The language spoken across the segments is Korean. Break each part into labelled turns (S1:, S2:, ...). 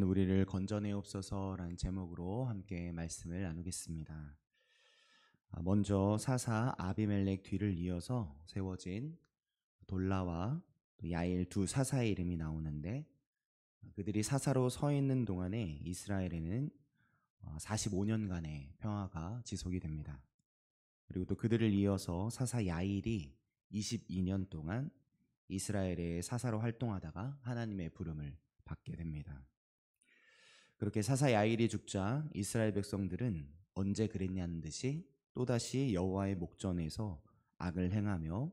S1: 우리를 건져내옵소서라는 제목으로 함께 말씀을 나누겠습니다. 먼저 사사 아비멜렉 뒤를 이어서 세워진 돌라와 야일 두 사사의 이름이 나오는데, 그들이 사사로 서 있는 동안에 이스라엘에는 45년간의 평화가 지속이 됩니다. 그리고 또 그들을 이어서 사사 야일이 22년 동안 이스라엘의 사사로 활동하다가 하나님의 부름을 받게 됩니다. 그렇게 사사 야일이 죽자 이스라엘 백성들은 언제 그랬냐는 듯이 또다시 여호와의 목전에서 악을 행하며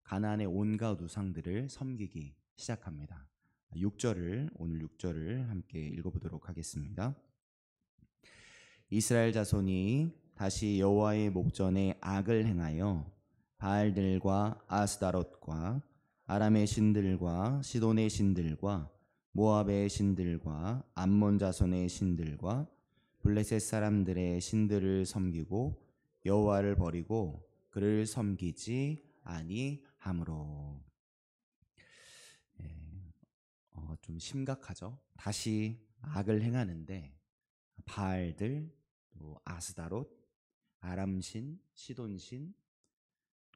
S1: 가나안의 온갖 우상들을 섬기기 시작합니다. 오늘 6절을 함께 읽어보도록 하겠습니다. 이스라엘 자손이 다시 여호와의 목전에 악을 행하여 바알들과 아스다롯과 아람의 신들과 시돈의 신들과 모압의 신들과 암몬 자손의 신들과 블레셋 사람들의 신들을 섬기고 여호와를 버리고 그를 섬기지 아니하므로. 좀 심각하죠. 다시 악을 행하는데 바알들, 또 아스다롯, 아람신, 시돈신,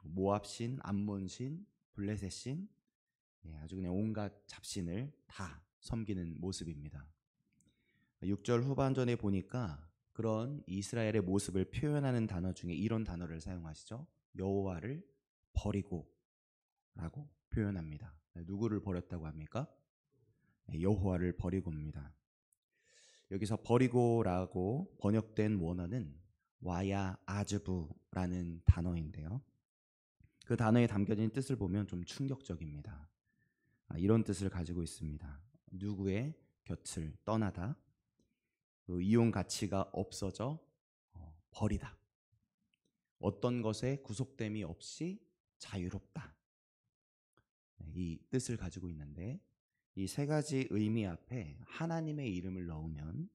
S1: 모압신, 암몬신, 블레셋신, 아주 그냥 온갖 잡신을 다 섬기는 모습입니다. 6절 후반전에 보니까 그런 이스라엘의 모습을 표현하는 단어 중에 이런 단어를 사용하시죠. 여호와를 버리고 라고 표현합니다. 누구를 버렸다고 합니까? 여호와를 버리고입니다. 여기서 버리고라고 번역된 원어는 와야 아즈부라는 단어인데요. 그 단어에 담겨진 뜻을 보면 좀 충격적입니다. 이런 뜻을 가지고 있습니다. 누구의 곁을 떠나다, 이용 가치가 없어져 버리다, 어떤 것에 구속됨이 없이 자유롭다. 이 뜻을 가지고 있는데, 이 세 가지 의미 앞에 하나님의 이름을 넣으면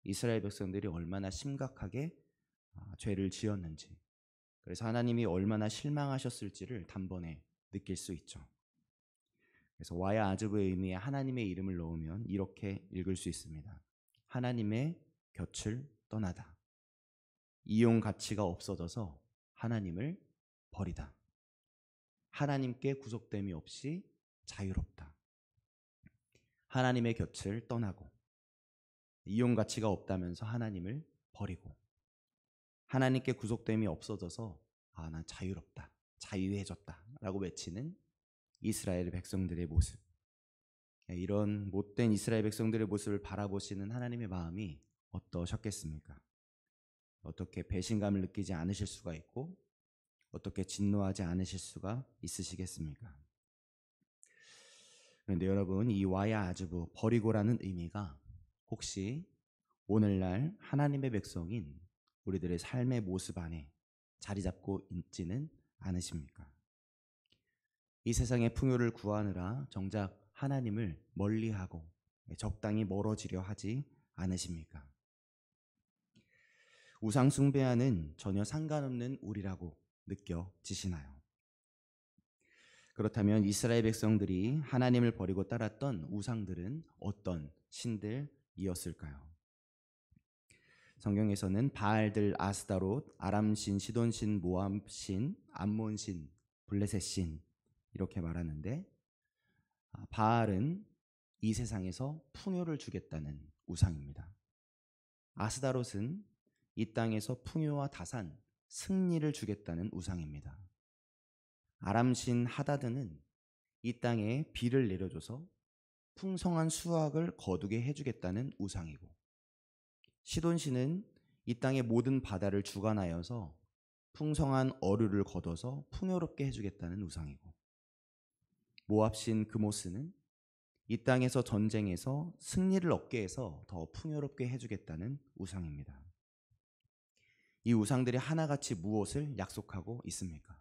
S1: 이스라엘 백성들이 얼마나 심각하게 죄를 지었는지, 그래서 하나님이 얼마나 실망하셨을지를 단번에 느낄 수 있죠. 그래서 와야 아즈브의 의미에 하나님의 이름을 넣으면 이렇게 읽을 수 있습니다. 하나님의 곁을 떠나다. 이용 가치가 없어져서 하나님을 버리다. 하나님께 구속됨이 없이 자유롭다. 하나님의 곁을 떠나고, 이용 가치가 없다면서 하나님을 버리고, 하나님께 구속됨이 없어져서 난 자유롭다, 자유해졌다 라고 외치는 이스라엘 백성들의 모습. 이런 못된 이스라엘 백성들의 모습을 바라보시는 하나님의 마음이 어떠셨겠습니까? 어떻게 배신감을 느끼지 않으실 수가 있고 어떻게 진노하지 않으실 수가 있으시겠습니까? 그런데 여러분, 이 와야 아즈부, 버리고라는 의미가 혹시 오늘날 하나님의 백성인 우리들의 삶의 모습 안에 자리 잡고 있지는 않으십니까? 이 세상의 풍요를 구하느라 정작 하나님을 멀리하고 적당히 멀어지려 하지 않으십니까? 우상 숭배와는 전혀 상관없는 우리라고 느껴지시나요? 그렇다면 이스라엘 백성들이 하나님을 버리고 따랐던 우상들은 어떤 신들이었을까요? 성경에서는 바알들, 아스다롯, 아람신, 시돈신, 모압신, 암몬신, 블레셋신 이렇게 말하는데, 바알은 이 세상에서 풍요를 주겠다는 우상입니다. 아스다롯은 이 땅에서 풍요와 다산, 승리를 주겠다는 우상입니다. 아람신 하다드는 이 땅에 비를 내려줘서 풍성한 수확을 거두게 해주겠다는 우상이고, 시돈신은 이 땅의 모든 바다를 주관하여서 풍성한 어류를 거둬서 풍요롭게 해주겠다는 우상이고, 모압신 그모스는 이 땅에서 전쟁에서 승리를 얻게 해서 더 풍요롭게 해주겠다는 우상입니다. 이 우상들이 하나같이 무엇을 약속하고 있습니까?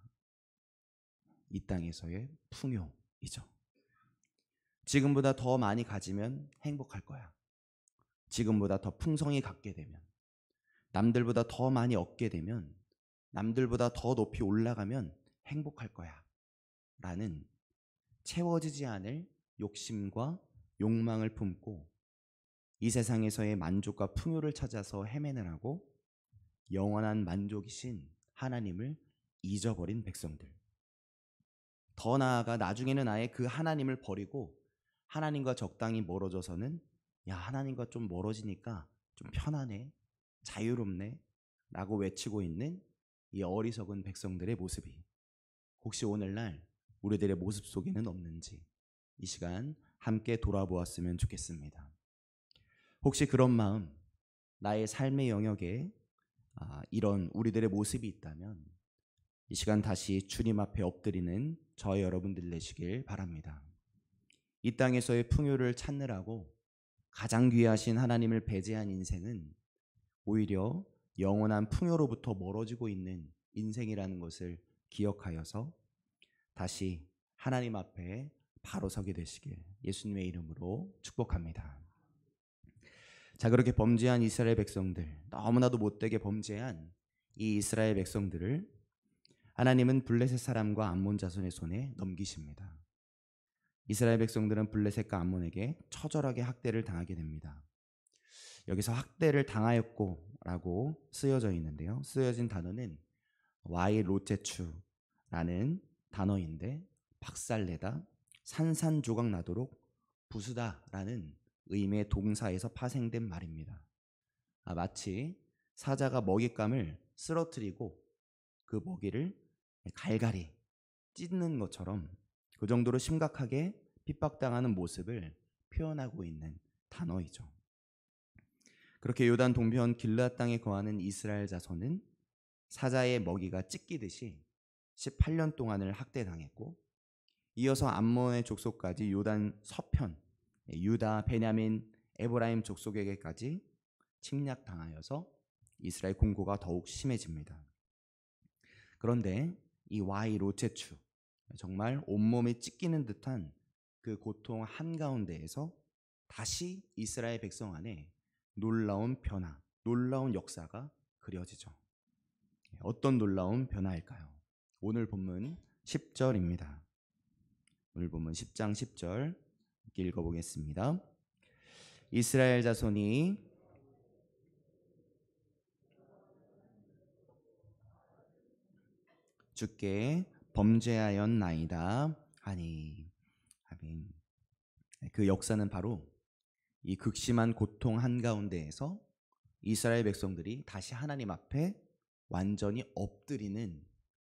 S1: 이 땅에서의 풍요이죠. 지금보다 더 많이 가지면 행복할 거야. 지금보다 더 풍성히 갖게 되면, 남들보다 더 많이 얻게 되면, 남들보다 더 높이 올라가면 행복할 거야 라는 채워지지 않을 욕심과 욕망을 품고 이 세상에서의 만족과 풍요를 찾아서 헤매느라고 영원한 만족이신 하나님을 잊어버린 백성들. 더 나아가 나중에는 아예 그 하나님을 버리고 하나님과 적당히 멀어져서는 야, 하나님과 좀 멀어지니까 좀 편하네, 자유롭네 라고 외치고 있는 이 어리석은 백성들의 모습이 혹시 오늘날 우리들의 모습 속에는 없는지 이 시간 함께 돌아보았으면 좋겠습니다. 혹시 그런 마음, 나의 삶의 영역에 이런 우리들의 모습이 있다면 이 시간 다시 주님 앞에 엎드리는 저와 여러분들 되시길 바랍니다. 이 땅에서의 풍요를 찾느라고 가장 귀하신 하나님을 배제한 인생은 오히려 영원한 풍요로부터 멀어지고 있는 인생이라는 것을 기억하여서 다시 하나님 앞에 바로 서게 되시길 예수님의 이름으로 축복합니다. 자, 그렇게 범죄한 이스라엘 백성들, 너무나도 못되게 범죄한 이 이스라엘 백성들을 하나님은 블레셋 사람과 암몬 자손의 손에 넘기십니다. 이스라엘 백성들은 블레셋과 암몬에게 처절하게 학대를 당하게 됩니다. 여기서 학대를 당하였고라고 쓰여져 있는데요. 쓰여진 단어는 와이 로체추라는 단어인데 박살내다, 산산조각 나도록 부수다라는 의미의 동사에서 파생된 말입니다. 마치 사자가 먹잇감을 쓰러뜨리고 그 먹이를 갈갈이 찢는 것처럼 그 정도로 심각하게 핍박당하는 모습을 표현하고 있는 단어이죠. 그렇게 요단 동편 길르앗 땅에 거하는 이스라엘 자손은 사자의 먹이가 찢기듯이 18년 동안을 학대당했고 이어서 암몬의 족속까지 요단 서편 유다, 베냐민, 에브라임 족속에게까지 침략당하여서 이스라엘 공고가 더욱 심해집니다. 그런데 이 와이 로체추, 정말 온몸이 찢기는 듯한 그 고통 한가운데에서 다시 이스라엘 백성 안에 놀라운 변화, 놀라운 역사가 그려지죠. 어떤 놀라운 변화일까요? 오늘 본문 10절입니다. 오늘 본문 10장 10절 읽어보겠습니다. 이스라엘 자손이 주께 범죄하였나이다 하니. 아멘. 그 역사는 바로 이 극심한 고통 한가운데에서 이스라엘 백성들이 다시 하나님 앞에 완전히 엎드리는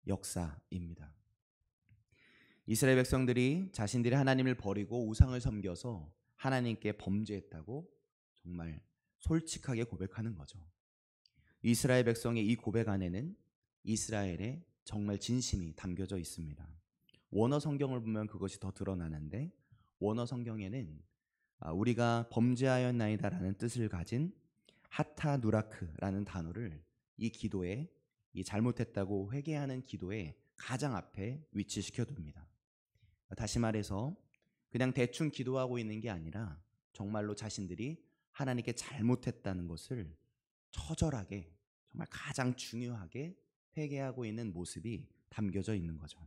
S1: 역사입니다. 이스라엘 백성들이 자신들이 하나님을 버리고 우상을 섬겨서 하나님께 범죄했다고 정말 솔직하게 고백하는 거죠. 이스라엘 백성의 이 고백 안에는 이스라엘의 정말 진심이 담겨져 있습니다. 원어 성경을 보면 그것이 더 드러나는데 원어 성경에는 우리가 범죄하였나이다라는 뜻을 가진 하타 누라크라는 단어를 이 기도에, 이 잘못했다고 회개하는 기도에 가장 앞에 위치시켜둡니다. 다시 말해서 그냥 대충 기도하고 있는 게 아니라 정말로 자신들이 하나님께 잘못했다는 것을 처절하게, 정말 가장 중요하게 회개하고 있는 모습이 담겨져 있는 거죠.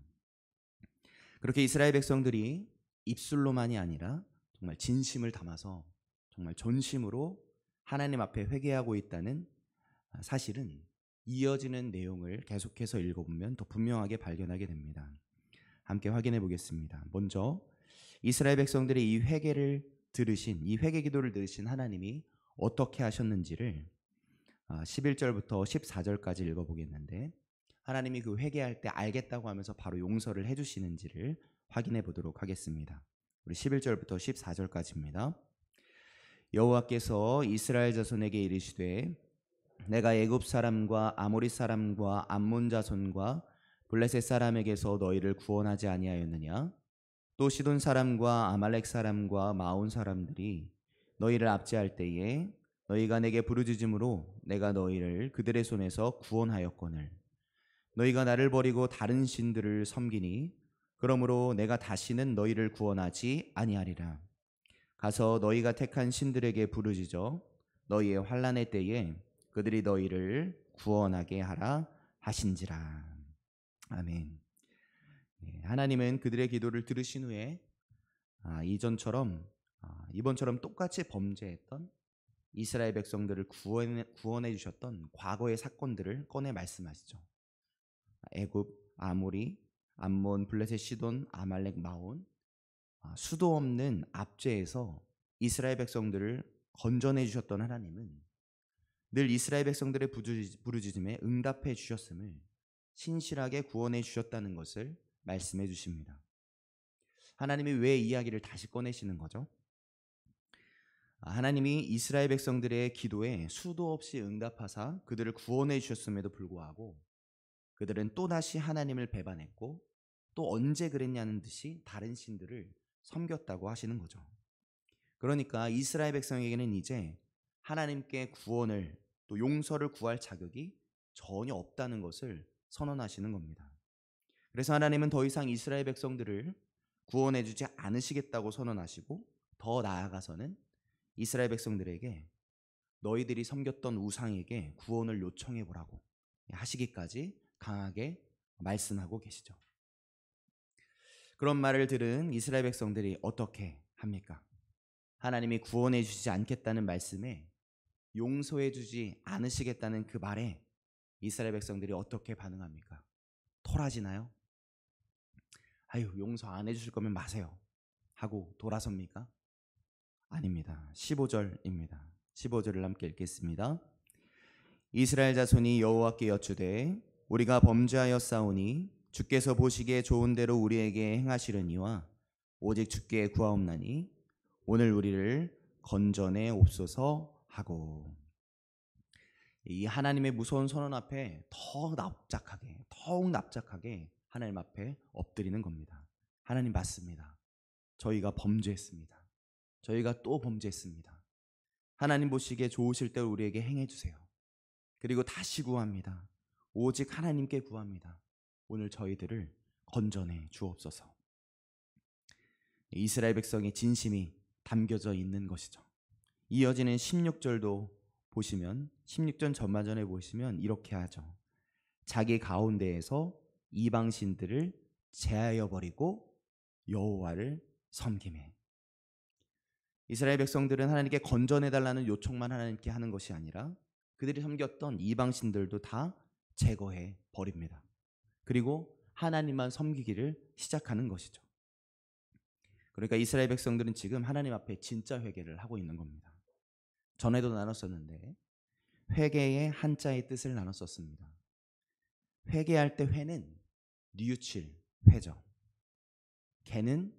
S1: 그렇게 이스라엘 백성들이 입술로만이 아니라 정말 진심을 담아서 정말 전심으로 하나님 앞에 회개하고 있다는 사실은 이어지는 내용을 계속해서 읽어보면 더 분명하게 발견하게 됩니다. 함께 확인해 보겠습니다. 먼저 이스라엘 백성들의 이 회개를 들으신, 이 회개 기도를 들으신 하나님이 어떻게 하셨는지를 11절부터 14절까지 읽어보겠는데, 하나님이 그 회개할 때 알겠다고 하면서 바로 용서를 해주시는지를 확인해 보도록 하겠습니다. 우리 11절부터 14절까지입니다. 여호와께서 이스라엘 자손에게 이르시되 내가 애굽 사람과 아모리 사람과 암몬 자손과 블레셋 사람에게서 너희를 구원하지 아니하였느냐? 또 시돈 사람과 아말렉 사람과 마온 사람들이 너희를 압제할 때에 너희가 내게 부르짖음으로 내가 너희를 그들의 손에서 구원하였거늘 너희가 나를 버리고 다른 신들을 섬기니 그러므로 내가 다시는 너희를 구원하지 아니하리라. 가서 너희가 택한 신들에게 부르짖어 너희의 환난의 때에 그들이 너희를 구원하게 하라 하신지라. 아멘. 하나님은 그들의 기도를 들으신 후에 이번처럼 똑같이 범죄했던 이스라엘 백성들을 구원해 주셨던 과거의 사건들을 꺼내 말씀하시죠. 애굽, 아모리, 암몬, 블레셋, 시돈, 아말렉, 마온, 수도 없는 압제에서 이스라엘 백성들을 건져내 주셨던 하나님은 늘 이스라엘 백성들의 부르짖음에 응답해 주셨음을 신실하게 구원해 주셨다는 것을 말씀해 주십니다. 하나님이 왜 이 이야기를 다시 꺼내시는 거죠? 하나님이 이스라엘 백성들의 기도에 수도 없이 응답하사 그들을 구원해 주셨음에도 불구하고 그들은 또다시 하나님을 배반했고 또 언제 그랬냐는 듯이 다른 신들을 섬겼다고 하시는 거죠. 그러니까 이스라엘 백성에게는 이제 하나님께 구원을 또 용서를 구할 자격이 전혀 없다는 것을 선언하시는 겁니다. 그래서 하나님은 더 이상 이스라엘 백성들을 구원해 주지 않으시겠다고 선언하시고 더 나아가서는 이스라엘 백성들에게 너희들이 섬겼던 우상에게 구원을 요청해 보라고 하시기까지 강하게 말씀하고 계시죠. 그런 말을 들은 이스라엘 백성들이 어떻게 합니까? 하나님이 구원해 주시지 않겠다는 말씀에 용서해 주지 않으시겠다는 그 말에 이스라엘 백성들이 어떻게 반응합니까? 토라지나요? 아유, 용서 안 해주실 거면 마세요 하고 돌아섭니까? 아닙니다. 15절입니다. 15절을 함께 읽겠습니다. 이스라엘 자손이 여호와께 여쭈되 우리가 범죄하여 싸우니 주께서 보시기에 좋은 대로 우리에게 행하시려니와 오직 주께 구하옵나니 오늘 우리를 건져내 옵소서 하고. 이 하나님의 무서운 선언 앞에 더욱 납작하게 하나님 앞에 엎드리는 겁니다. 하나님 맞습니다. 저희가 범죄했습니다. 저희가 또 범죄했습니다. 하나님 보시기에 좋으실 대로 우리에게 행해 주세요. 그리고 다시 구합니다. 오직 하나님께 구합니다. 오늘 저희들을 건져내 주옵소서. 이스라엘 백성의 진심이 담겨져 있는 것이죠. 이어지는 16절도 보시면 16절 전반전에 보시면 이렇게 하죠. 자기 가운데에서 이방신들을 제하여 버리고 여호와를 섬기매. 이스라엘 백성들은 하나님께 건져내달라는 요청만 하나님께 하는 것이 아니라 그들이 섬겼던 이방신들도 다 제거해 버립니다. 그리고 하나님만 섬기기를 시작하는 것이죠. 그러니까 이스라엘 백성들은 지금 하나님 앞에 진짜 회개를 하고 있는 겁니다. 전에도 나눴었는데 회개의 한자의 뜻을 나눴었습니다. 회개할 때 회는 뉘우칠 회죠. 개는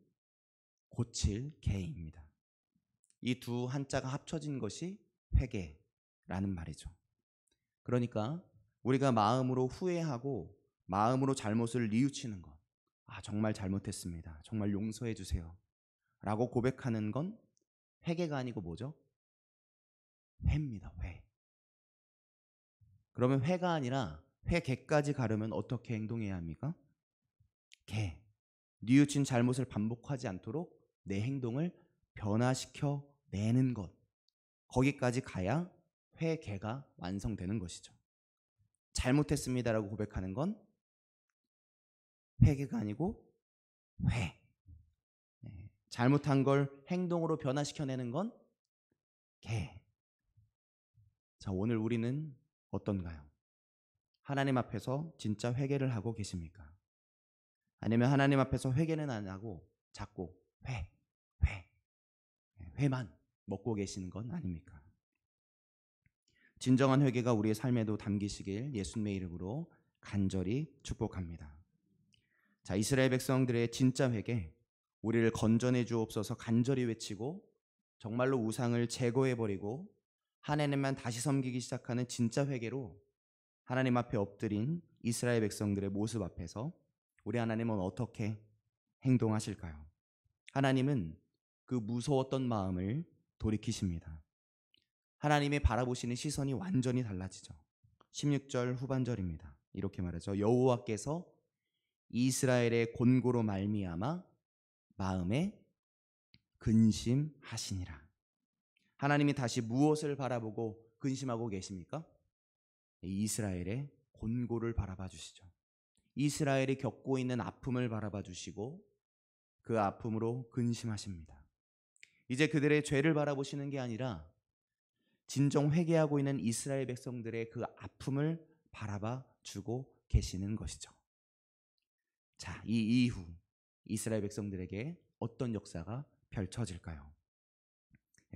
S1: 고칠 개입니다. 이 두 한자가 합쳐진 것이 회개라는 말이죠. 그러니까 우리가 마음으로 후회하고 마음으로 잘못을 뉘우치는 것, 정말 잘못했습니다. 정말 용서해 주세요 라고 고백하는 건 회개가 아니고 뭐죠? 회입니다. 회. 그러면 회가 아니라 회개까지 가려면 어떻게 행동해야 합니까? 개. 뉘우친 잘못을 반복하지 않도록 내 행동을 변화시켜 내는 것. 거기까지 가야 회개가 완성되는 것이죠. 잘못했습니다라고 고백하는 건 회개가 아니고 회. 잘못한 걸 행동으로 변화시켜내는 건 개. 자, 오늘 우리는 어떤가요? 하나님 앞에서 진짜 회개를 하고 계십니까? 아니면 하나님 앞에서 회개는 안 하고 자꾸 회만 먹고 계시는 건 아닙니까? 진정한 회개가 우리의 삶에도 담기시길 예수님의 이름으로 간절히 축복합니다. 자, 이스라엘 백성들의 진짜 회개, 우리를 건져내 주옵소서 간절히 외치고 정말로 우상을 제거해버리고 하나님만 다시 섬기기 시작하는 진짜 회개로 하나님 앞에 엎드린 이스라엘 백성들의 모습 앞에서 우리 하나님은 어떻게 행동하실까요? 하나님은 그 무서웠던 마음을 돌이키십니다. 하나님이 바라보시는 시선이 완전히 달라지죠. 16절 후반절입니다. 이렇게 말하죠. 여호와께서 이스라엘의 곤고로 말미암아 마음에 근심하시니라. 하나님이 다시 무엇을 바라보고 근심하고 계십니까? 이스라엘의 곤고를 바라봐 주시죠. 이스라엘이 겪고 있는 아픔을 바라봐 주시고 그 아픔으로 근심하십니다. 이제 그들의 죄를 바라보시는 게 아니라 진정 회개하고 있는 이스라엘 백성들의 그 아픔을 바라봐 주고 계시는 것이죠. 자, 이 이후 이스라엘 백성들에게 어떤 역사가 펼쳐질까요?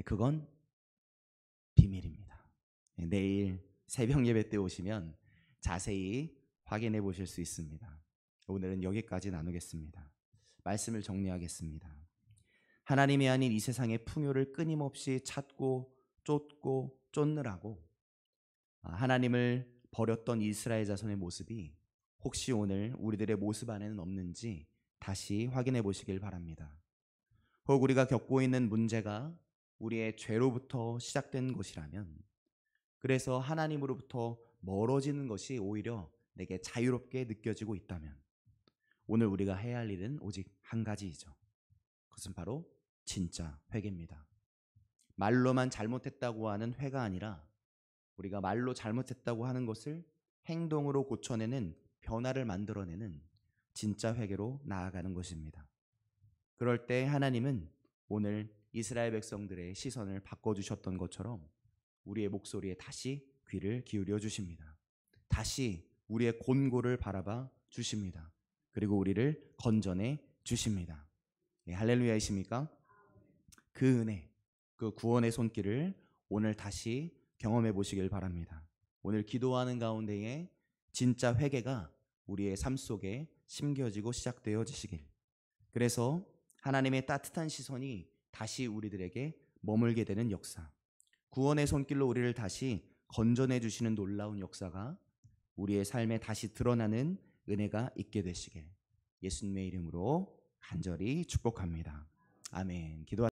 S1: 그건 비밀입니다. 내일 새벽 예배 때 오시면 자세히 확인해 보실 수 있습니다. 오늘은 여기까지 나누겠습니다. 말씀을 정리하겠습니다. 하나님이 아닌 이 세상의 풍요를 끊임없이 찾고 쫓고 쫓느라고 하나님을 버렸던 이스라엘 자손의 모습이 혹시 오늘 우리들의 모습 안에는 없는지 다시 확인해 보시길 바랍니다. 혹 우리가 겪고 있는 문제가 우리의 죄로부터 시작된 것이라면, 그래서 하나님으로부터 멀어지는 것이 오히려 내게 자유롭게 느껴지고 있다면, 오늘 우리가 해야 할 일은 오직 한 가지이죠. 그것은 바로 진짜 회개입니다. 말로만 잘못했다고 하는 회가 아니라 우리가 말로 잘못했다고 하는 것을 행동으로 고쳐내는, 변화를 만들어내는 진짜 회개로 나아가는 것입니다. 그럴 때 하나님은 오늘 이스라엘 백성들의 시선을 바꿔주셨던 것처럼 우리의 목소리에 다시 귀를 기울여 주십니다. 다시 우리의 곤고를 바라봐 주십니다. 그리고 우리를 건져내 주십니다. 네, 할렐루야이십니까? 그 은혜, 그 구원의 손길을 오늘 다시 경험해 보시길 바랍니다. 오늘 기도하는 가운데에 진짜 회개가 우리의 삶 속에 심겨지고 시작되어지시길, 그래서 하나님의 따뜻한 시선이 다시 우리들에게 머물게 되는 역사, 구원의 손길로 우리를 다시 건져내 주시는 놀라운 역사가 우리의 삶에 다시 드러나는 은혜가 있게 되시길 예수님의 이름으로 간절히 축복합니다. 아멘. 기도하